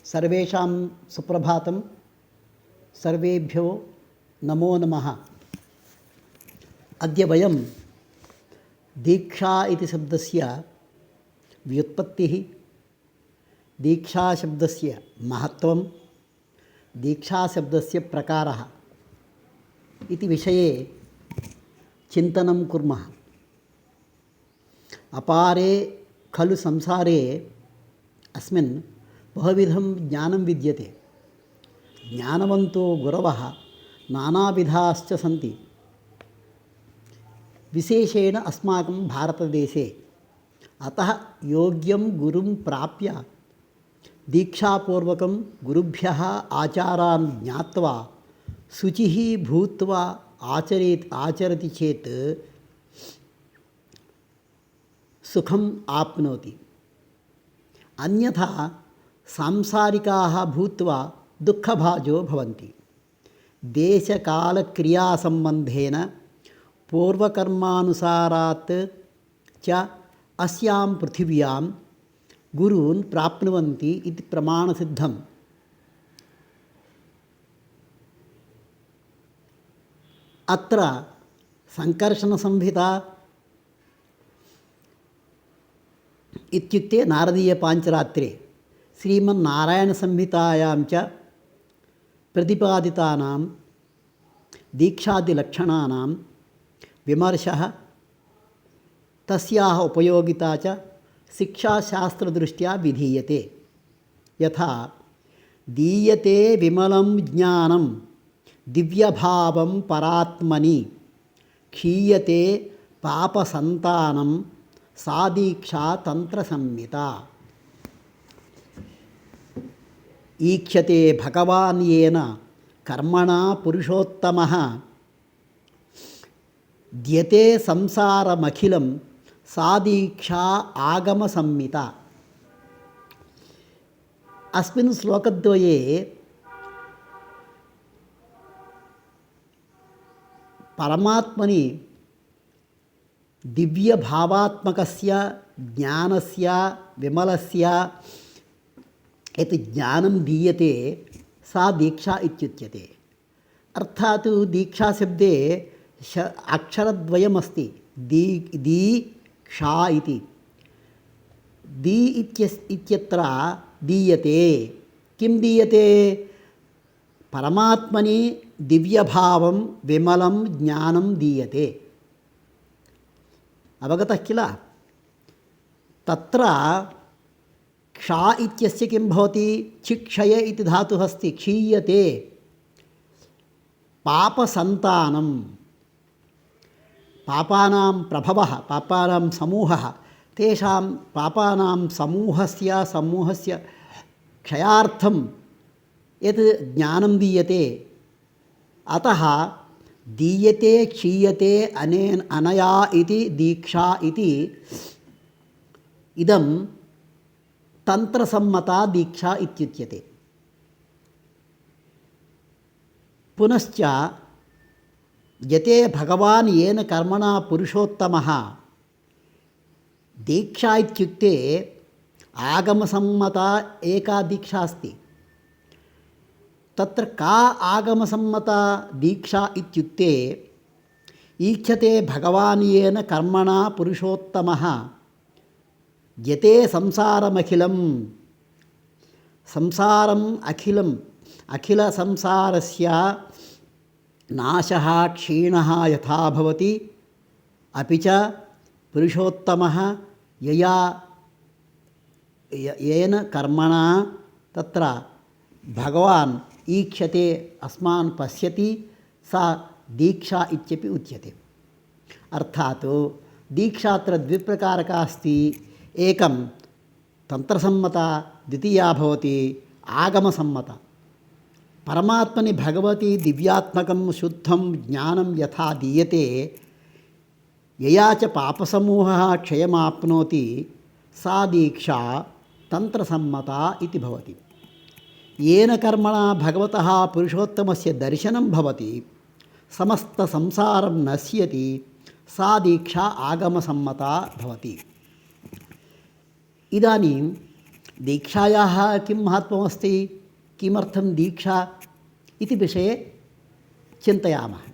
सर्वेषां सुप्रभातं। सर्वेभ्यो नमो नमः। अद्य वयं दीक्षा इति शब्दस्य व्युत्पत्तिः, दीक्षाशब्दस्य महत्त्वं, दीक्षाशब्दस्य प्रकारः इति विषये चिन्तनं कुर्मः। अपारे खलु संसारे अस्मिन् बहुविधं ज्ञानं विद्यते। ज्ञानवन्तो गुरवः नानाविधाश्च सन्ति। विशेषेण अस्माकं भारतदेशे अतः योग्यं गुरुं प्राप्य दीक्षापूर्वकं गुरुभ्यः आचारान् ज्ञात्वा शुचिः भूत्वा आचरति चेत् सुखम् आप्नोति। अन्यथा सांसारिकाः भूत्वा दुःखभाजो भवन्ति। देशकालक्रियासम्बन्धेन पूर्वकर्मानुसारात् च अस्यां पृथिव्यां गुरून् प्राप्नुवन्ति इति प्रमाणसिद्धम्। अत्र संकर्षणसंहिता इत्युक्ते नारदीयपाञ्चरात्रे श्रीमन्नारायणसंहितायां च प्रतिपादितानां दीक्षादिलक्षणानां विमर्शः, तस्याः उपयोगिता च शिक्षाशास्त्रदृष्ट्या विधीयते। यथा दीयते विमलं ज्ञानं दिव्यभावं परात्मनि, क्षीयते पापसन्तानं सा दीक्षा तन्त्रसंहिता। ईक्ष्यते भगवान् येन कर्मणा पुरुषोत्तमः, द्यते संसारमखिलं सा दीक्षा आगमसंहिता। अस्मिन् श्लोकद्वये परमात्मनि दिव्यभावात्मकस्य ज्ञानस्य विमलस्य यत् ज्ञानं दीयते सा दीक्षा इत्युच्यते। अर्थात् दीक्षाशब्दे अक्षरद्वयमस्ति, दीक्षा इति। दी इत्यत्र दीयते। किं दीयते? परमात्मनि दिव्यभावं विमलं ज्ञानं दीयते। अवगतः किल? तत्रक्षा इत्यस्य किं भवति? चिक्षय इति धातुः अस्ति। क्षीयते पापसन्तानं, पापानां प्रभवः, पापानां समूहः, तेषां पापानां समूहस्य क्षयार्थं यत् ज्ञानं दीयते। अतः दीयते क्षीयते अनया इति दीक्षा इति इदं तन्त्रसम्मता दीक्षा इत्युच्यते। पुनश्च यते भगवान् येन कर्मणा पुरुषोत्तमः, दीक्षा इत्युक्ते आगमसम्मता एका दीक्षा अस्ति। तत्र का आगमसम्मता दीक्षा इत्युक्ते ईक्षते भगवान् येन कर्मणा पुरुषोत्तमः, यते संसारमखिलं, संसारम् अखिलसंसारस्य नाशः क्षीणः यथा भवति, अपि च पुरुषोत्तमः येन कर्मणा तत्र भगवान् ईक्षते, अस्मान् पश्यति, सा दीक्षा इत्यपि उच्यते। अर्थात् दीक्षा अत्र द्विप्रकारका अस्ति। एकं तन्त्रसम्मता, द्वितीया भवति आगमसम्मता। परमात्मनि भगवती दिव्यात्मकं शुद्धं ज्ञानं यथा दीयते, यया च पापसमूहः क्षयमाप्नोति, सा दीक्षा तन्त्रसम्मता इति भवति। येन कर्मणा भगवतः पुरुषोत्तमस्य दर्शनं भवति, समस्तसंसारं नश्यति, सा दीक्षा आगमसम्मता भवति। इदानीं दीक्षायाः किं महत्त्वमस्ति, किमर्थं दीक्षा इति विषये चिन्तयामः।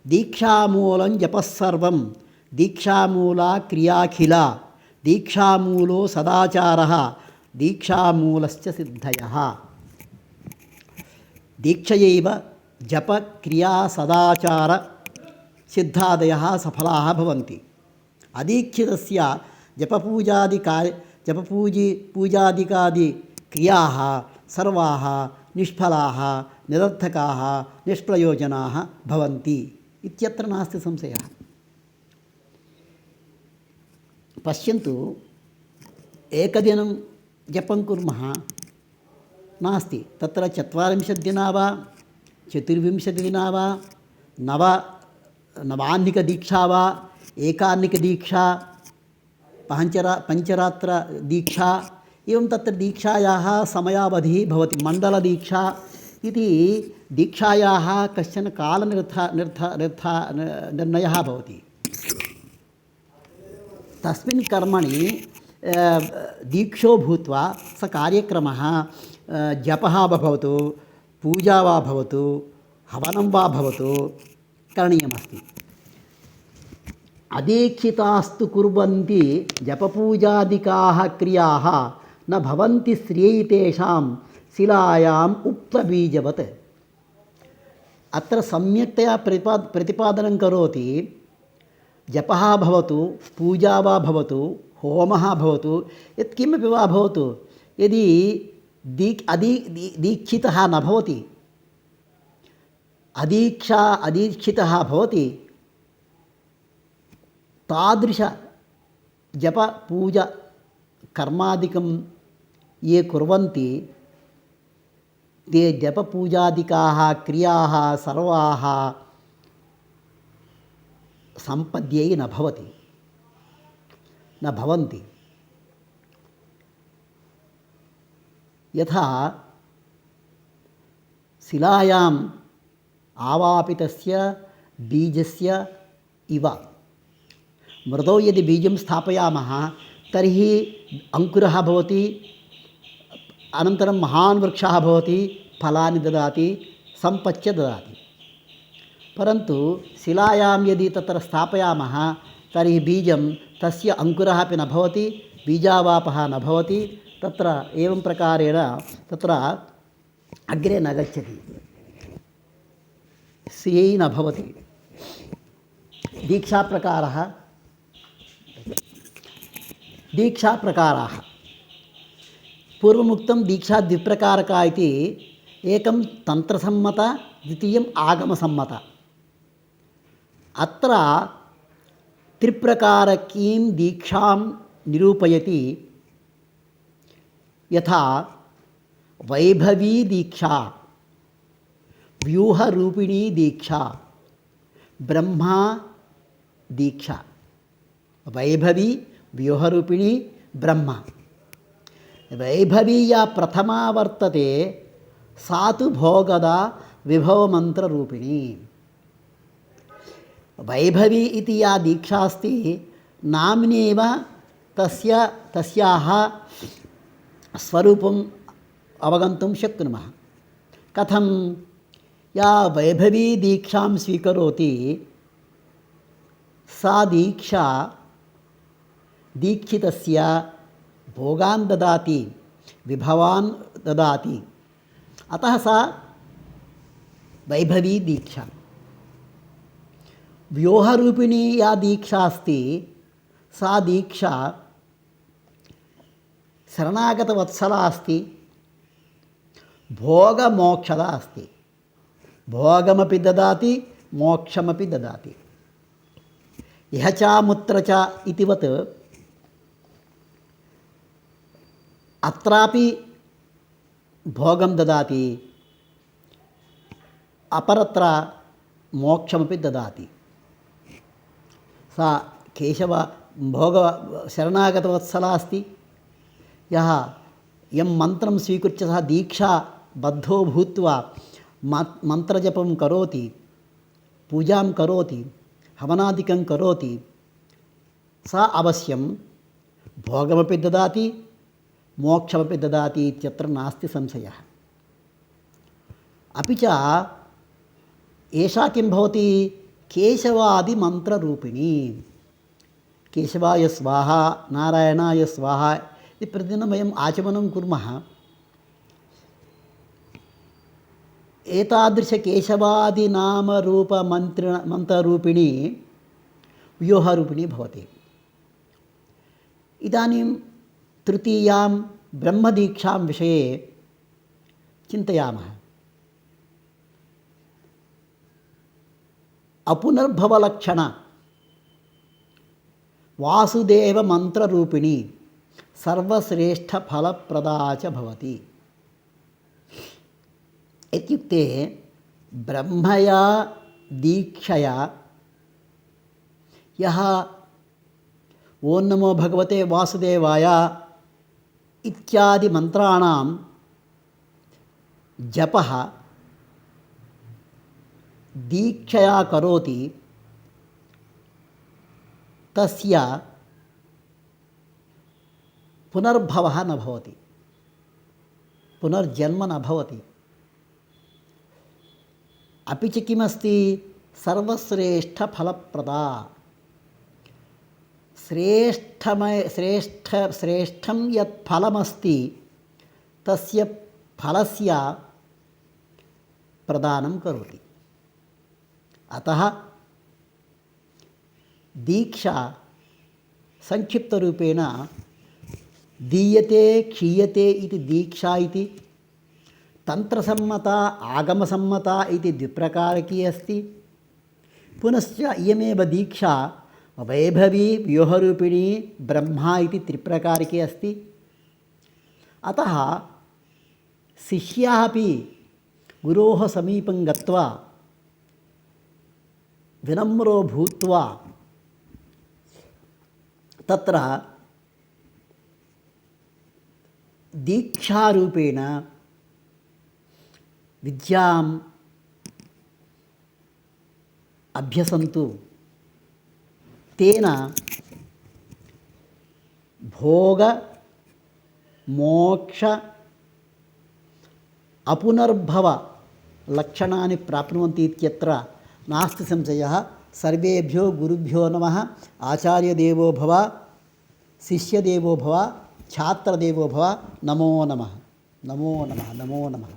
दीक्षामूलं जपः सर्वं, दीक्षामूला क्रियाखिला, दीक्षामूलो सदाचारः, दीक्षामूलस्य सिद्धयः। दीक्षयैव जप क्रिया सदाचार सिद्धादयः सफलाः भवन्ति। अदीक्षितस्य पूजादिकादि क्रियाः सर्वाः निष्फलाः, निरर्थकाः, निष्प्रयोजनाः भवन्ति इत्यत्र नास्ति संशयः। पश्यन्तु, एकदिनं जपं कुर्मः नास्ति, तत्र 40 दिनानि वा 24 दिनानि वा नवान्निकदीक्षा वा एकान्निकदीक्षा पञ्चरात्र दीक्षा, एवं तत्र दीक्षायाः समयावधिः भवति। मण्डलदीक्षा इति दीक्षायाः कश्चन कालनिर्णयः भवति। तस्मिन् कर्मणि दीक्षो भूत्वा स कार्यक्रमः जपः वा भवतु, पूजा वा भवतु, हवनं वा भवतु करणीयमस्ति। अदीक्षितास्तु कुर्वन्ति जपपूजादिकाः क्रियाः न भवन्ति श्रियै तेषां शिलायाम् उक्तबीजवत्। अत्र सम्यक्तया प्रतिपादनं करोति। जपः भवतु, पूजा वा भवतु, होमः भवतु, यत्किमपि वा भवतु, यदि दीक्षितः न भवति, अदीक्षितः भवति, तादृश जप पूजा कर्मादिकं ये कुर्वन्ति ते जपपूजादिकाः क्रियाः सर्वाः सम्पद्यै न भवन्ति। यथा शिलायाम् आवापितस्य बीजस्य इव मृदौ यदि बीजं स्थापयामः तर्हि अंकुरः भवति, अनन्तरं महान् वृक्षः भवति, फलानि ददाति, सम्पच्च ददाति। परन्तु शिलायां यदि तत्र स्थापयामः तर्हि बीजं तस्य अंकुरः अपि न भवति, बीजावापः न भवति, तत्र एवं प्रकारेण तत्र अग्रे न गच्छति, श्रियै न भवति। दीक्षाप्रकाराः पूर्वमुक्तं दीक्षा द्विप्रकारका इति। एकं तन्त्रसम्मत, द्वितीयम् आगमसम्मत। अत्र त्रिप्रकारकीं दीक्षां निरूपयति। यथा वैभवी दीक्षा, व्यूहरूपिणी दीक्षा, ब्रह्मा दीक्षा। वैभवी, व्यूहरूपिणी, ब्रह्मा। वैभवी या प्रथमा वर्तते सा तु भोगदा विभवमन्त्ररूपिणी। वैभवी इति या दीक्षा अस्ति नाम्नेव तस्याः स्वरूपम् अवगन्तुं शक्नुमः। कथं? या वैभवी दीक्षां स्वीकरोति सा दीक्षा दीक्षितस्य भोगान् ददाति, विभवान् ददाति, अतः सा वैभवी दीक्षा। व्योहरूपिणी या दीक्षा अस्ति सा दीक्षा शरणागतवत्सला अस्ति, भोगमोक्षदा अस्ति। भोगमपि ददाति, मोक्षमपि ददाति। इह चामुत्र च इतिवत् अत्रापि भोगं ददाति, अपरत्र मोक्षमपि ददाति। सा केशव भोग शरणागतवत्सला अस्ति। यं मन्त्रं स्वीकृत्य सः दीक्षाबद्धो भूत्वा मन्त्रजपं करोति, पूजां करोति, हवनादिकं करोति, सा अवश्यं भोगमपि ददाति, मोक्षमपि ददाति इत्यत्र नास्ति संशयः। अपि च एषा किं भवति, केशवादिमन्त्ररूपिणी। केशवाय स्वाहा, नारायणाय स्वाहा इति प्रतिदिनं वयम् आचमनं कुर्मः। एतादृशकेशवादिनामरूपमन्त्ररूपिणी व्यूहरूपिणी भवति। इदानीं तृतीयां ब्रह्मदीक्षां विषये चिन्तयामः। अपुनर्भवलक्षण वासुदेवमन्त्ररूपिणी सर्वश्रेष्ठफलप्रदा च भवति। इत्युक्ते ब्रह्मया दीक्षया यः ओं नमो भगवते वासुदेवाय इत्यादि मंत्राणां जपः दीक्षया करोति, तस्य पुनर्भवः न भवति, पुनर्जन्म न भवति। अपि च किमस्ति, सर्वश्रेष्ठफलप्रदा। श्रेष्ठं यत् फलमस्ति तस्य फलस्य प्रदानं करोति। अतः दीक्षा संक्षिप्तरूपेण दीयते क्षीयते इति दीक्षा इति, तंत्रसम्मता आगमसम्मता इति द्विप्रकारकी अस्ति। पुनश्च इयमेव दीक्षा वैभवी व्यूहरूपिणी ब्रह्मा इति त्रिप्रकारकी अस्ति। अतः शिष्याः अपि गुरोः समीपं गत्वा विनम्रो भूत्वा तत्र दीक्षारूपेण विद्याम् अभ्यसन्तु। तेन भोग मोक्ष अपुनर्भव लक्षणानि प्राप्नुवन्ति इत्यत्र नास्ति संशयः। सर्वेभ्यो गुरुभ्यो नमः। आचार्यदेवो भव, शिष्यदेवो भव, छात्रदेवो भव। नमो नमः, नमो नमः, नमो नमः।